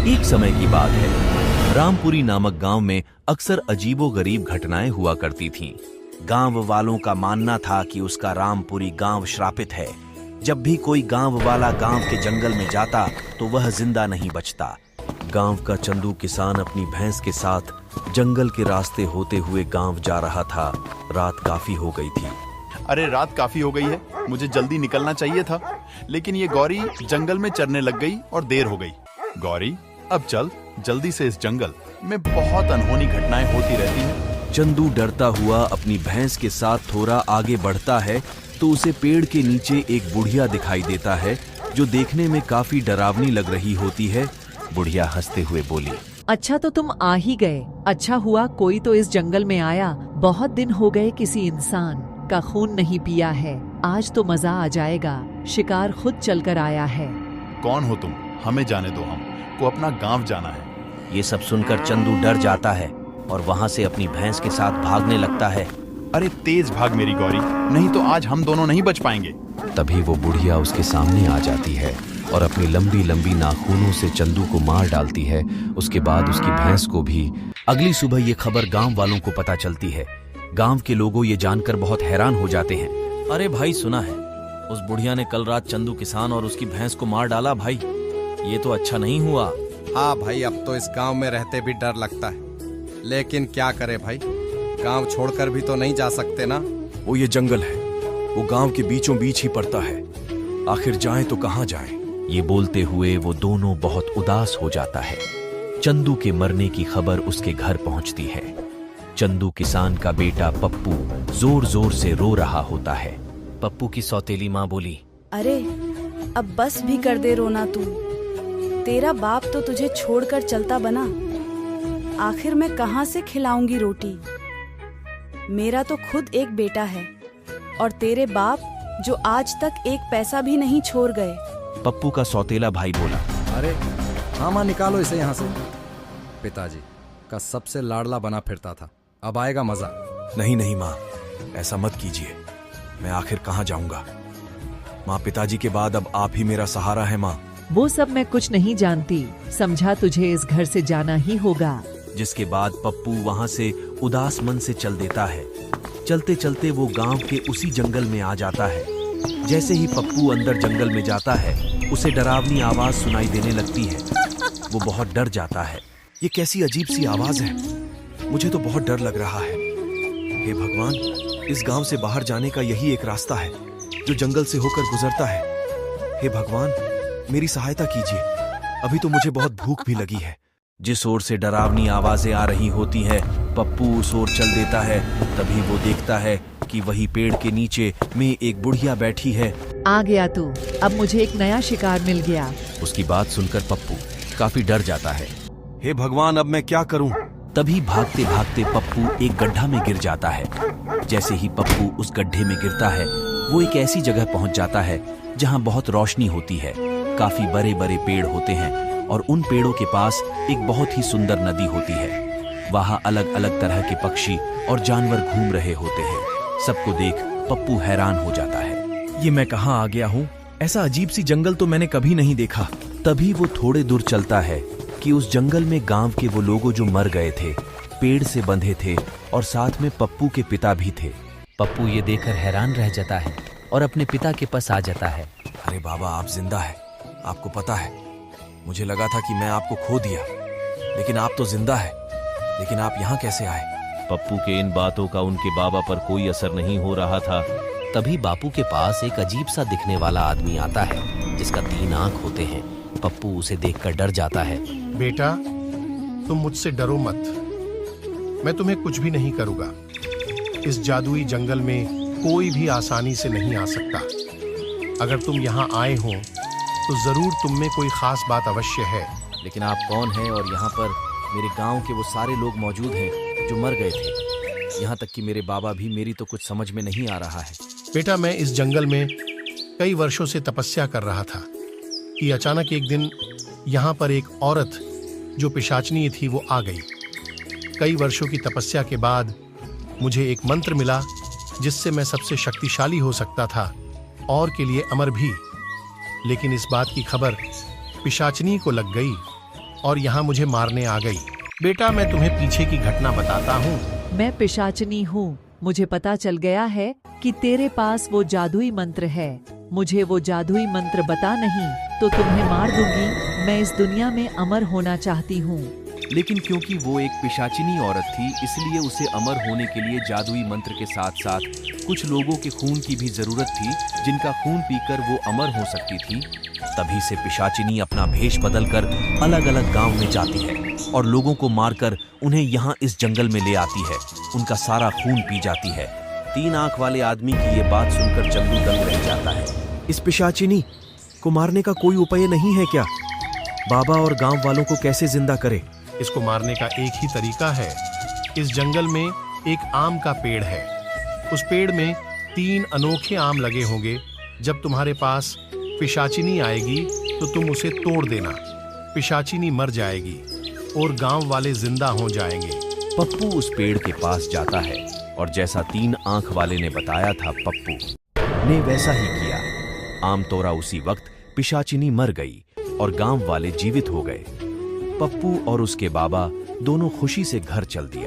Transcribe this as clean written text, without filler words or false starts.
एक समय की बात है। रामपुरी नामक गांव में अक्सर अजीबोगरीब घटनाएं हुआ करती थीं। गांव वालों का मानना था कि उसका रामपुरी गांव श्रापित है। जब भी कोई गांव वाला गांव के जंगल में जाता तो वह जिंदा नहीं बचता। गांव का चंदू किसान अपनी भैंस के साथ जंगल के रास्ते होते हुए गांव जा रहा था। रात काफी हो गई थी। अरे रात काफी हो गई है, मुझे जल्दी निकलना चाहिए था, लेकिन ये गौरी जंगल में चरने लग गई और देर हो गई। गौरी, अब चल जल्दी से, इस जंगल में बहुत अनहोनी घटनाएं होती रहती हैं। चंदू डरता हुआ अपनी भैंस के साथ थोड़ा आगे बढ़ता है तो उसे पेड़ के नीचे एक बुढ़िया दिखाई देता है जो देखने में काफी डरावनी लग रही होती है। बुढ़िया हंसते हुए बोली, अच्छा तो तुम आ ही गए। अच्छा हुआ कोई तो इस जंगल में आया। बहुत दिन हो गए किसी इंसान का खून नहीं पिया है। आज तो मजा आ जाएगा। शिकार खुद चलकर आया है। कौन हो तुम? हमें जाने दो, हम को अपना गांव जाना है। ये सब सुनकर चंदू डर जाता है और वहां से अपनी भैंस के साथ भागने लगता है। अरे तेज भाग मेरी गौरी, नहीं तो आज हम दोनों नहीं बच पाएंगे। तभी वो बुढ़िया उसके सामने आ जाती है और अपनी लंबी लंबी नाखूनों से चंदू को मार डालती है। उसके बाद उसकी भैंस को भी। अगली सुबह ये खबर गांव वालों को पता चलती है। गांव के लोगों ये जानकर बहुत हैरान हो जाते हैं। अरे भाई, सुना है उस बुढ़िया ने कल रात चंदू किसान और उसकी भैंस को मार डाला। भाई ये तो अच्छा नहीं हुआ। हाँ भाई, अब तो इस गांव में रहते भी डर लगता है, लेकिन क्या करे भाई, गांव छोड़कर भी तो नहीं जा सकते ना। वो ये जंगल है, वो गांव के बीचों बीच ही पड़ता है। आखिर जाएं तो कहां जाएं? ये बोलते हुए वो दोनों बहुत उदास हो जाता है। चंदू के मरने की खबर उसके घर पहुंचती है। चंदू किसान का बेटा पप्पू जोर जोर से रो रहा होता है। पप्पू की सौतेली माँ बोली, अरे अब बस भी कर दे रोना तू। तेरा बाप तो तुझे छोड़कर चलता बना। आखिर मैं कहाँ से खिलाऊंगी रोटी? मेरा तो खुद एक बेटा है और तेरे बाप जो आज तक एक पैसा भी नहीं छोड़ गए। पप्पू का सौतेला भाई बोला, अरे हाँ माँ, निकालो इसे यहाँ से। पिताजी का सबसे लाडला बना फिरता था, अब आएगा मजा। नहीं नहीं माँ, ऐसा मत कीजिए। मैं आखिर कहाँ जाऊंगा? माँ, पिताजी के बाद अब आप ही मेरा सहारा है माँ। वो सब मैं कुछ नहीं जानती, समझा तुझे इस घर से जाना ही होगा। जिसके बाद पप्पू वहां से उदास मन से चल देता है। चलते चलते वो गांव के उसी जंगल में आ जाता है। जैसे ही पप्पू अंदर जंगल में जाता है उसे डरावनी आवाज सुनाई देने लगती है। वो बहुत डर जाता है। ये कैसी अजीब सी आवाज है? मुझे तो बहुत डर लग रहा है। हे भगवान, इस गांव से बाहर जाने का यही एक रास्ता है जो जंगल से होकर गुजरता है। हे भगवान, मेरी सहायता कीजिए। अभी तो मुझे बहुत भूख भी लगी है। जिस ओर से डरावनी आवाजें आ रही होती है पप्पू उस ओर चल देता है। तभी वो देखता है कि वही पेड़ के नीचे में एक बुढ़िया बैठी है। आ गया तू, अब मुझे एक नया शिकार मिल गया। उसकी बात सुनकर पप्पू काफी डर जाता है। हे भगवान, अब मैं क्या करूं? तभी भागते भागते पप्पू एक गड्ढा में गिर जाता है। जैसे ही पप्पू उस गड्ढे में गिरता है वो एक ऐसी जगह पहुंच जाता है जहां बहुत रोशनी होती है। काफी बड़े बड़े पेड़ होते हैं और उन पेड़ों के पास एक बहुत ही सुंदर नदी होती है। वहां अलग अलग तरह के पक्षी और जानवर घूम रहे होते हैं। सबको देख पप्पू हैरान हो जाता है। ये मैं कहां आ गया हूं? ऐसा अजीब सी जंगल तो मैंने कभी नहीं देखा। तभी वो थोड़े दूर चलता है कि उस जंगल में गांव के वो लोग जो मर गए थे, पेड़ से बंधे थे और साथ में पप्पू के पिता भी थे। पप्पू ये देखकर हैरान रह जाता है और अपने पिता के पास आ जाता है। अरे बाबा, आप जिंदा है। आपको पता है, मुझे लगा था कि मैं आपको खो दिया, लेकिन आप तो जिंदा है। लेकिन आप यहाँ कैसे आए? पप्पू के इन बातों का उनके बाबा पर कोई असर नहीं हो रहा था। तभी बापू के पास एक अजीब सा दिखने वाला आदमी आता है जिसका 3 आंख होते हैं। पप्पू उसे देखकर डर जाता है। बेटा, तुम मुझसे डरो मत, मैं तुम्हें कुछ भी नहीं करूंगा। इस जादुई जंगल में कोई भी आसानी से नहीं आ सकता। अगर तुम यहाँ आए हो तो जरूर तुम में कोई खास बात अवश्य है। लेकिन आप कौन हैं और यहाँ पर मेरे गांव के वो सारे लोग मौजूद हैं जो मर गए थे। यहाँ तक कि मेरे बाबा भी। मेरी तो कुछ समझ में नहीं आ रहा है। बेटा, मैं इस जंगल में कई वर्षों से तपस्या कर रहा था कि अचानक एक दिन यहाँ पर एक औरत जो पिशाचनी थी वो आ गई। कई वर्षों की तपस्या के बाद मुझे एक मंत्र मिला जिससे मैं सबसे शक्तिशाली हो सकता था और के लिए अमर भी। लेकिन इस बात की खबर पिशाचनी को लग गई और यहाँ मुझे मारने आ गई। बेटा, मैं तुम्हें पीछे की घटना बताता हूँ। मैं पिशाचनी हूँ। मुझे पता चल गया है कि तेरे पास वो जादुई मंत्र है। मुझे वो जादुई मंत्र बता, नहीं तो तुम्हें मार दूंगी। मैं इस दुनिया में अमर होना चाहती हूँ। लेकिन क्योंकि वो एक पिशाचिनी औरत थी, इसलिए उसे अमर होने के लिए जादुई मंत्र के साथ साथ कुछ लोगों के खून की भी जरूरत थी, जिनका खून पीकर वो अमर हो सकती थी। तभी से पिशाचिनी अपना भेष बदलकर अलग अलग गांव में जाती है और लोगों को मारकर उन्हें यहाँ इस जंगल में ले आती है। उनका सारा खून पी जाती है। 3 आंख वाले आदमी की ये बात सुनकर चंदू दंग रह जाता है। इस पिशाचिनी को मारने का कोई उपाय नहीं है क्या? बाबा और गांव वालों को कैसे जिंदा करे? इसको मारने का एक ही तरीका है। इस जंगल में एक आम का पेड़ है। उस पेड़ में 3 अनोखे आम लगे होंगे। जब तुम्हारे पास पिशाचिनी आएगी तो तुम उसे तोड़ देना। पिशाचिनी मर जाएगी और गांव वाले जिंदा हो जाएंगे। पप्पू उस पेड़ के पास जाता है और जैसा 3 आंख वाले ने बताया था, पप्पू ने वैसा ही किया। आम तोड़ा उसी वक्त पिशाचिनी मर गई और गांव वाले जीवित हो गए। पप्पू और उसके बाबा दोनों खुशी से घर चल दिया।